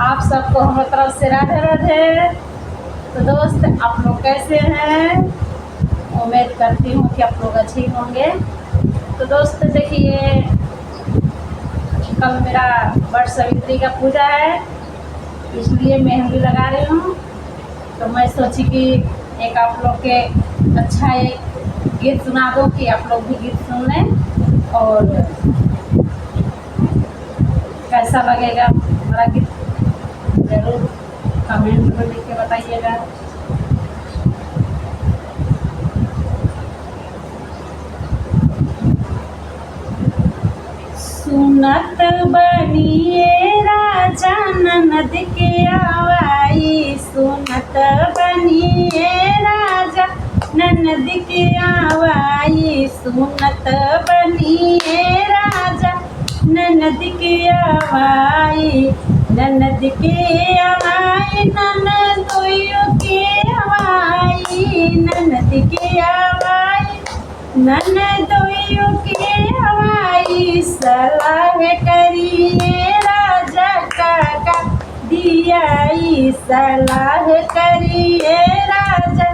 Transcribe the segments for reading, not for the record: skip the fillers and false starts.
आप सबको हमारी तरफ से राधे राधे। तो दोस्त, आप लोग कैसे हैं? उम्मीद करती हूँ कि आप लोग अच्छे होंगे। तो दोस्त देखिए, कल मेरा वट सावित्री का पूजा है, इसलिए मेहंदी लगा रही हूँ। तो मैं सोची कि एक आप लोग के अच्छा एक गीत सुना दूँ कि आप लोग भी गीत सुन लें और कैसा लगेगा हमारा गीत ज़रूर कमेंट में लिख के बताइएगा। सुनत बनिए राजा ननद के आवाई, सुनत बनिए राजा ननद के आवाई, सुनत बनिए राजा ननद के आवाई, ननद के आवाई, ननदोइयों के आवाई, ननद के आवाई, ननदोइयों के आवाई। सलाह करिए राजा काका दियाई, सलाह करिए राजा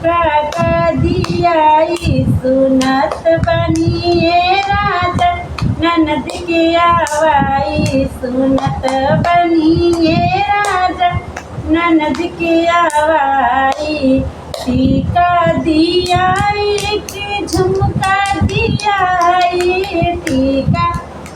काका दियाई, सुनत बनिए राजा ननद के आवाई, सुनत बनिए राजा ननद के आवाई। टीका दियाई कि झुमका दियाई, टीका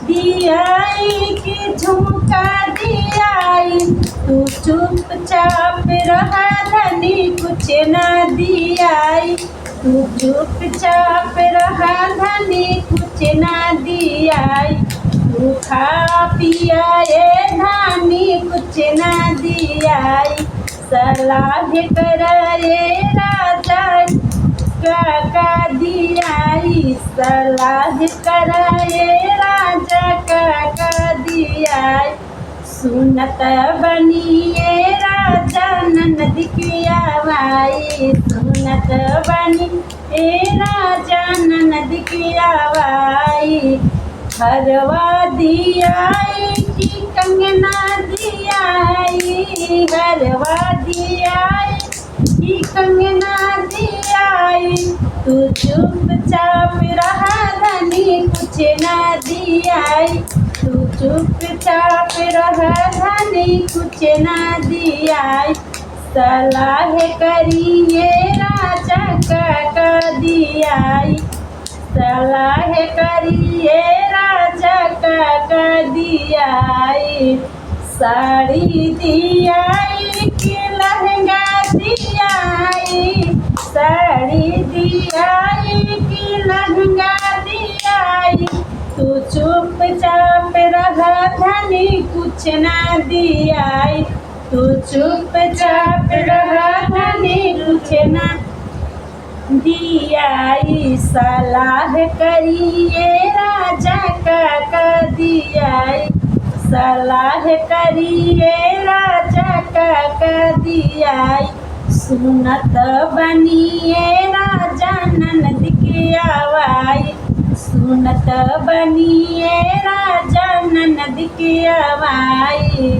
दियाई कि झुमका दियाई, तू चुपचाप रहा धनी कुछ ना दियाई, तू चुपचाप रहा धनी कुछ ना दियाई, तू खा पिया ये धानी कुछ ना दियाई। सलाह कराए राजा काका दियाई, सलाह कराए राजा काका दियाई, सुनत बनिए राजा ननद की आवाई, सुनत बनिए राजा ननद की आवाई। हरवा दियाई कि कंगना दियाई, हरवा दियाई कि कंगना दियाई, तू चुपचाप रहा धनी कुछ ना दियाई, तू चुपचाप रहा धनी कुछ ना दियाई। सलाह करिए राजा काका दियाई, सलाह करिए राजा काका दियाई। साड़ी दियाई कि लहंगा दियाई, साड़ी दियाई कि लहंगा दियाई, तू चुपचाप रहा धनी कुछ ना दियाई, तू चुपचाप रहा धनी कुछ ना दियाई। सलाह करिए राजा काका दियाई, सलाह करिए राजा काका दियाई, सुनत बनिए राजा ननद के आवाई, सुनत बनिए राजा ननद के आवाई।